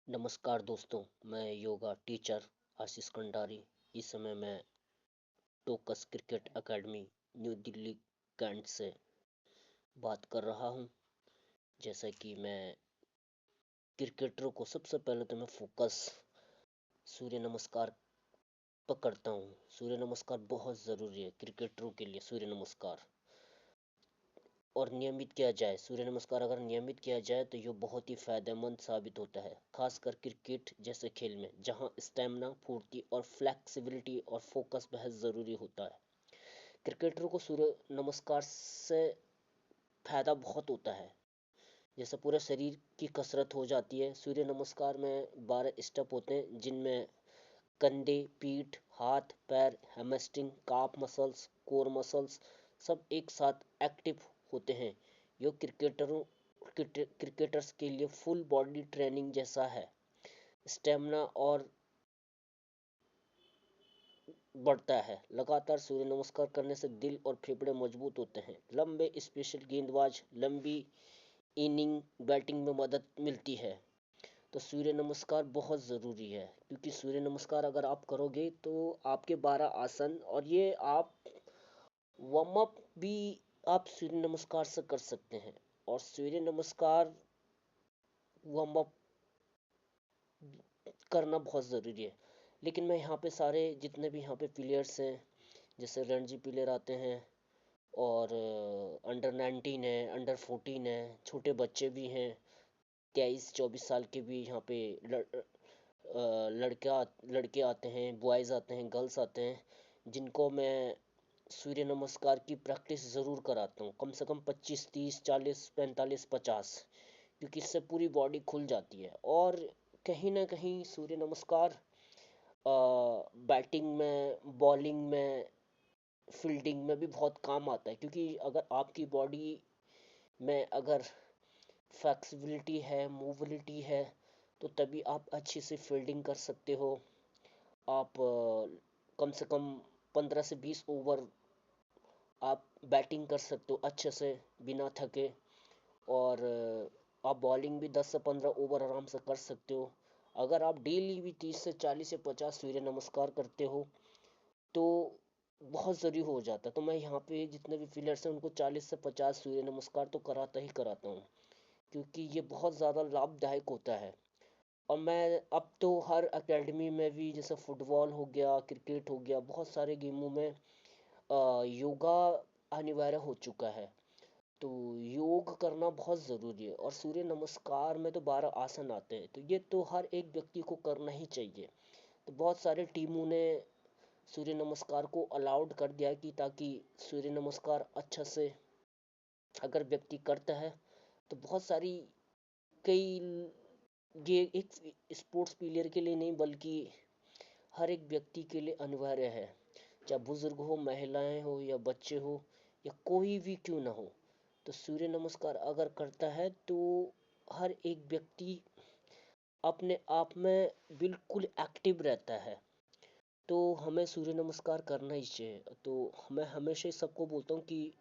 नमस्कार दोस्तों, मैं योगा टीचर आशीष कंडारी। इस समय मैं Tokas cricket academy New Delhi Cantt से बात कर रहा हूं। जैसा कि मैं क्रिकेटरों को सबसे पहले तो मैं फोकस सूर्य नमस्कार पर करता हूं। सूर्य नमस्कार बहुत ज़रूरी है क्रिकेटरों के लिए। सूर्य नमस्कार और नियमित किया जाए, सूर्य नमस्कार अगर नियमित किया जाए तो ये बहुत ही फायदेमंद साबित होता है, खासकर क्रिकेट जैसे खेल में जहां स्टेमिना, फुर्ती और फ्लेक्सिबिलिटी और फोकस बेहद ज़रूरी होता है। क्रिकेटरों को सूर्य नमस्कार से फायदा बहुत होता है। जैसे पूरे शरीर की कसरत हो जाती है। सूर्य नमस्कार में 12 स्टेप होते हैं, जिनमें कंधे, पीठ, हाथ, पैर, हैमस्ट्रिंग, काफ मसल्स, कोर मसल्स सब एक साथ एक्टिव होते हैं। यो क्रिकेटर्स के लिए फुल बॉडी ट्रेनिंग जैसा है। स्टेमिना और बढ़ता है। लगातार सूर्य नमस्कार करने से दिल और फेफड़े मजबूत होते हैं। लंबे स्पेशल गेंदबाज लंबी इनिंग बैटिंग में मदद मिलती है। तो सूर्य नमस्कार बहुत ज़रूरी है, क्योंकि सूर्य नमस्कार अगर आप करोगे तो आपके 12 आसन और ये आप वार्म अप भी आप सूर्य नमस्कार से कर सकते हैं। और सूर्य नमस्कार वार्म अप करना बहुत ज़रूरी है। लेकिन मैं यहाँ पे सारे जितने भी यहाँ पे प्लेयर्स हैं, जैसे रणजी प्लेयर आते हैं और अंडर 19 है, अंडर 14 है, छोटे बच्चे भी हैं, 23-24 साल के भी यहाँ पे लड़का लड़के आते हैं, बॉयज़ आते हैं, गर्ल्स आते हैं, जिनको मैं सूर्य नमस्कार की प्रैक्टिस ज़रूर कराता हूँ। कम से कम 25, 30, 40, 45, 50, क्योंकि इससे पूरी बॉडी खुल जाती है। और कहीं ना कहीं सूर्य नमस्कार बैटिंग में, बॉलिंग में, फील्डिंग में भी बहुत काम आता है, क्योंकि अगर आपकी बॉडी में अगर फ्लेक्सिबिलिटी है, मोबिलिटी है, तो तभी आप अच्छी से फील्डिंग कर सकते हो। आप कम से कम 15 से 20 ओवर आप बैटिंग कर सकते हो अच्छे से, बिना थके। और आप बॉलिंग भी 10 से 15 ओवर आराम से कर सकते हो। अगर आप डेली भी 30 से 40 या 50 सूर्य नमस्कार करते हो तो बहुत ज़रूरी हो जाता है। तो मैं यहाँ पे जितने भी प्लेयर्स हैं उनको 40 से 50 सूर्य नमस्कार तो कराता ही कराता हूँ, क्योंकि ये बहुत ज़्यादा लाभदायक होता है। और मैं अब तो हर एकेडमी में भी, जैसे फुटबॉल हो गया, क्रिकेट हो गया, बहुत सारे गेमों में योगा अनिवार्य हो चुका है। तो योग करना बहुत ज़रूरी है। और सूर्य नमस्कार में तो 12 आसन आते हैं, तो ये तो हर एक व्यक्ति को करना ही चाहिए। तो बहुत सारे टीमों ने सूर्य नमस्कार को अलाउड कर दिया है, कि ताकि सूर्य नमस्कार अच्छा से अगर व्यक्ति करता है तो बहुत सारी कई, ये एक स्पोर्ट्स प्लेयर के लिए नहीं बल्कि हर एक व्यक्ति के लिए अनिवार्य है। चाहे बुजुर्ग हो, महिलाएं हो या बच्चे हो या कोई भी क्यों ना हो, तो सूर्य नमस्कार अगर करता है तो हर एक व्यक्ति अपने आप में बिल्कुल एक्टिव रहता है। तो हमें सूर्य नमस्कार करना ही चाहिए। तो मैं हमेशा ही सबको बोलता हूँ कि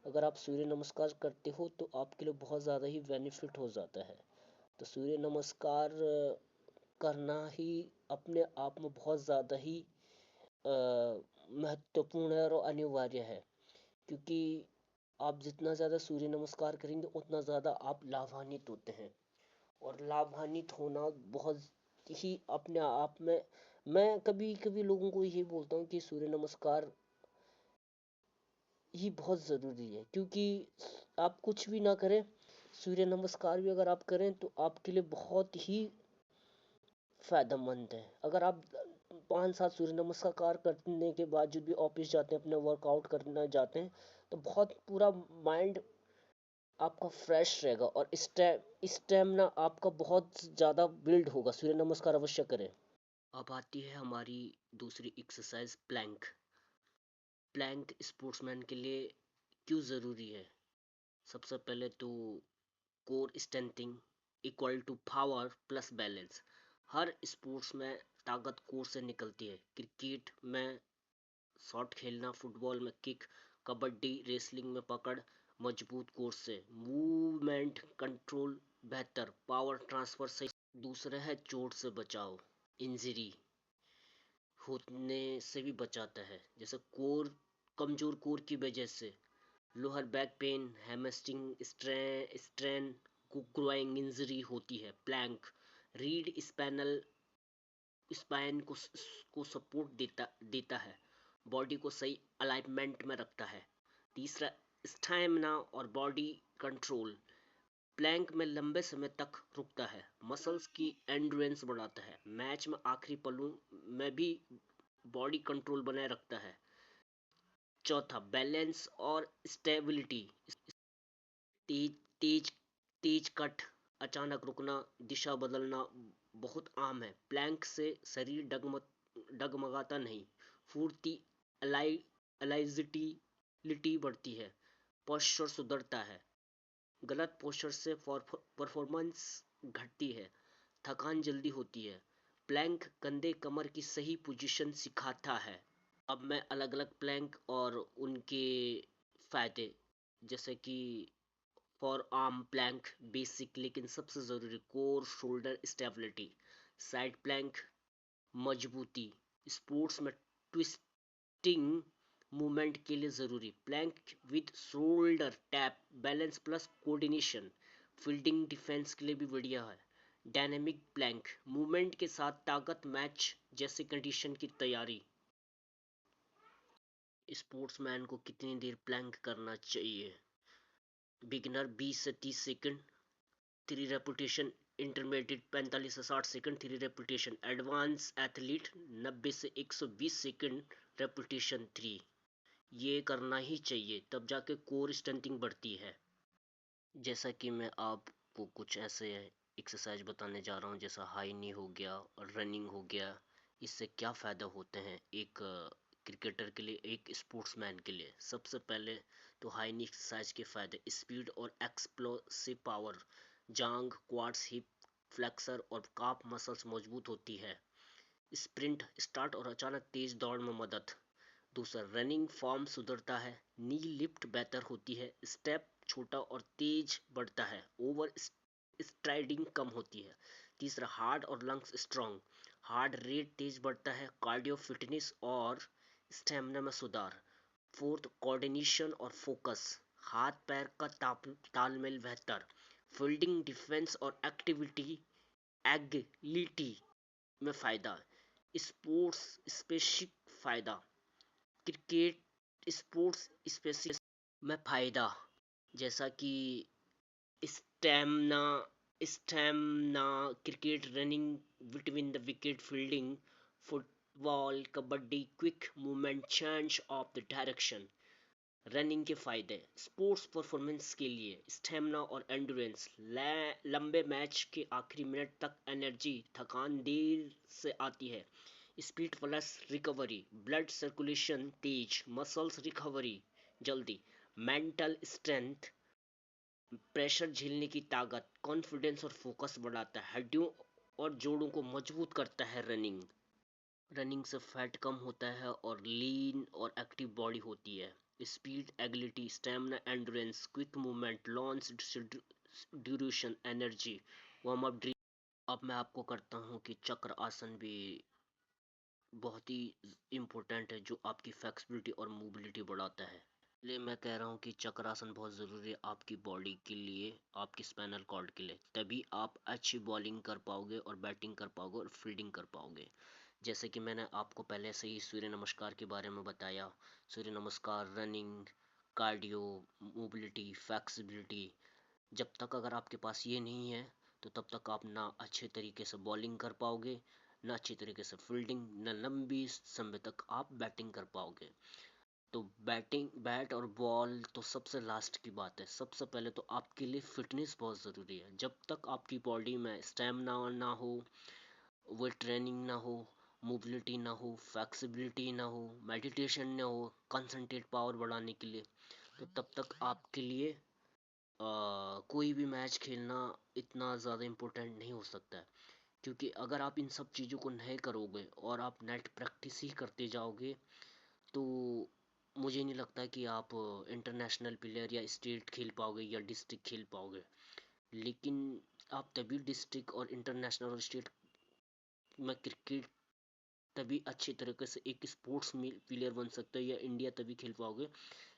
अगर आप सूर्य नमस्कार करते हो तो आपके लिए बहुत ज़्यादा ही बेनिफिट हो जाता है। तो सूर्य नमस्कार करना ही अपने आप में बहुत ज़्यादा ही महत्वपूर्ण है और अनिवार्य है, क्योंकि आप जितना ज़्यादा सूर्य नमस्कार करेंगे उतना ज़्यादा आप लाभान्वित होते हैं। और लाभान्वित होना बहुत ही अपने आप में, मैं कभी कभी लोगों को यही बोलता हूँ कि सूर्य नमस्कार ही बहुत ज़रूरी है, क्योंकि आप कुछ भी ना करें, सूर्य नमस्कार भी अगर आप करें तो आपके लिए बहुत ही फायदेमंद है। अगर आप 5-7 सूर्य नमस्कार करने के बावजूद भी ऑफिस जाते हैं, अपने वर्कआउट करने जाते हैं, तो बहुत पूरा माइंड आपका फ्रेश रहेगा और स्टेमिना आपका बहुत ज़्यादा बिल्ड होगा। सूर्य नमस्कार अवश्य करें। अब आती है हमारी दूसरी एक्सरसाइज, प्लैंक। प्लैंक स्पोर्ट्समैन के लिए क्यों ज़रूरी है? सबसे पहले तो core strengthening equal to power plus balance. हर स्पोर्ट्स में ताकत कोर से निकलती है। क्रिकेट में शॉट खेलना, फुटबॉल में किक, कबड्डी रेसलिंग में पकड़, मजबूत कोर से मूवमेंट कंट्रोल बेहतर, पावर ट्रांसफर सही दूसरा है चोट से बचाव, इंजरी होने से भी बचाता है, जैसे कोर, कमजोर कोर की वजह से lower back pain, hamstring strain, growing injury होती है। प्लैंक रीड स्पैनल स्पाइन को सपोर्ट देता है, बॉडी को सही अलाइनमेंट में रखता है। तीसरा, स्टैमिना और बॉडी कंट्रोल, प्लैंक में लंबे समय तक रुकता है, मसल्स की एंड्योरेंस बढ़ाता है, मैच में आखिरी पलों में भी बॉडी कंट्रोल बनाए रखता है। चौथा, बैलेंस और स्टेबिलिटी, तेज तेज तेज कट, अचानक रुकना, दिशा बदलना बहुत आम है। प्लैंक से शरीर डगमगाता नहीं, फुर्ती, एलाइजिटी बढ़ती है, पोस्चर सुधरता है। गलत पोस्चर से परफॉर्मेंस घटती है, थकान जल्दी होती है। प्लैंक कंधे कमर की सही पोजीशन सिखाता है। अब मैं अलग अलग प्लैंक और उनके फायदे, जैसे कि फॉर आर्म प्लैंक बेसिक लेकिन सबसे ज़रूरी, core shoulder stability. Side plank मजबूती, स्पोर्ट्स में ट्विस्टिंग मूवमेंट के लिए ज़रूरी। Plank with shoulder tap, balance plus coordination, fielding defence के लिए भी बढ़िया है। डायनेमिक प्लैंक, मूवमेंट के साथ ताकत, मैच जैसे कंडीशन की तैयारी। स्पोर्ट्समैन को कितनी देर प्लैंक करना चाहिए? बिगिनर 20 से 30 सेकंड, 3 रेपुटेशन। इंटरमीडिएट 45 से 60 सेकंड, 3 रेपुटेशन। एडवांस एथलीट 90 से 120 सेकंड, रेपुटेशन 3। ये करना ही चाहिए, तब जाके कोर स्ट्रेंथिंग बढ़ती है। जैसा कि मैं आपको कुछ ऐसे एक्सरसाइज बताने जा रहा हूँ, जैसा हाई नी हो गया और रनिंग हो गया। इससे क्या फ़ायदा होते हैं एक क्रिकेटर के लिए, एक स्पोर्ट्समैन के लिए? सबसे पहले तो हाई नी एक्सरसाइज के फ़ायदे: स्पीड और एक्सप्लोसिव पावर, जांग, क्वाड्स, हिप फ्लेक्सर और काफ मसल्स मजबूत होती है। स्प्रिंट स्टार्ट और अचानक तेज दौड़ में मदद। दूसरा, रनिंग फॉर्म सुधरता है, नी लिफ्ट बेहतर होती है, स्टेप छोटा और तेज बढ़ता है, ओवर स्ट्राइडिंग कम होती है। तीसरा, हार्ट और लंग्स स्ट्रॉन्ग, हार्ट रेट तेज बढ़ता है, कार्डियो फिटनेस और स्टेमिना में सुधार। फोर्थ, कोऑर्डिनेशन और फोकस, हाथ पैर का तालमेल बेहतर, फील्डिंग डिफेंस और एक्टिविटी एगिलिटी में फायदा। स्पोर्ट्स स्पेसिफिक फायदा, क्रिकेट स्पोर्ट्स स्पेसिफिक में फायदा, जैसा कि stamina stamina cricket running between the wicket, fielding football, kabaddi quick movement, change of the direction. Running के फायदे, स्पोर्ट्स परफॉर्मेंस के लिए स्टेमिना और एंड्योरेंस, लंबे मैच के आखिरी मिनट तक एनर्जी, थकान देर से आती है। Speed plus recovery, blood circulation तेज, मसल्स रिकवरी जल्दी। मेंटल स्ट्रेंथ, प्रेशर झेलने की ताकत, कॉन्फिडेंस और फोकस बढ़ाता है, हड्डियों और जोड़ों को मजबूत करता है। रनिंग रनिंग से फैट कम होता है और लीन और एक्टिव बॉडी होती है। Speed, agility, stamina, endurance, quick movement, long duration, energy, warm up drill. अब मैं आपको करता हूँ कि चक्र आसन भी बहुत ही इम्पोर्टेंट है, जो आपकी फ्लेक्सिबिलिटी और मोबिलिटी बढ़ाता है। इसलिए मैं कह रहा हूँ कि चक्रासन बहुत ज़रूरी है आपकी बॉडी के लिए, आपकी स्पाइनल कॉर्ड के लिए। तभी आप अच्छी बॉलिंग कर पाओगे और बैटिंग कर पाओगे और फील्डिंग कर पाओगे। जैसे कि मैंने आपको पहले से ही सूर्य नमस्कार के बारे में बताया। सूर्य नमस्कार, रनिंग, कार्डियो, मोबिलिटी, फ्लेक्सिबिलिटी, जब तक अगर आपके पास ये नहीं है तो तब तक आप ना अच्छे तरीके से बॉलिंग कर पाओगे, ना अच्छी तरीके से फील्डिंग, ना लंबी समय तक आप बैटिंग कर पाओगे। तो बैट और बॉल तो सबसे लास्ट की बात है। सबसे पहले तो आपके लिए फिटनेस बहुत ज़रूरी है। जब तक आपकी बॉडी में स्टेमिना ना हो, वेट ट्रेनिंग ना हो, मोबिलिटी ना हो, फ्लेक्सिबिलिटी ना हो, मेडिटेशन ना हो, कंसंट्रेट पावर बढ़ाने के लिए, तो तब तक आपके लिए कोई भी मैच खेलना इतना ज़्यादा इम्पोर्टेंट नहीं हो सकता है। क्योंकि अगर आप इन सब चीज़ों को नहीं करोगे और आप नेट प्रैक्टिस ही करते जाओगे, तो मुझे नहीं लगता कि आप इंटरनेशनल प्लेयर या स्टेट खेल पाओगे या डिस्ट्रिक्ट खेल पाओगे। लेकिन आप तभी डिस्ट्रिक्ट और इंटरनेशनल और स्टेट में क्रिकेट तभी अच्छी तरीके से एक स्पोर्ट्स प्लेयर बन सकते हो या इंडिया तभी खेल पाओगे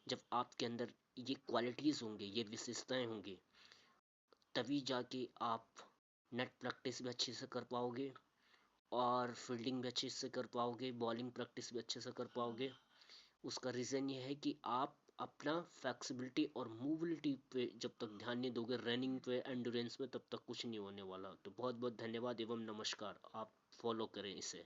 जब आपके अंदर ये क्वालिटीज़ होंगे, ये विशेषताएं होंगी। तभी जाके आप नेट प्रैक्टिस भी अच्छे से कर पाओगे और फील्डिंग भी अच्छे से कर पाओगे, बॉलिंग प्रैक्टिस भी अच्छे से कर पाओगे। उसका रीज़न ये है कि आप अपना फ्लेक्सिबिलिटी और मोबिलिटी पे जब तक ध्यान नहीं दोगे, रनिंग पे, एंडोरेंस पे, तब तक कुछ नहीं होने वाला। तो बहुत बहुत धन्यवाद एवं नमस्कार। आप फॉलो करें इसे।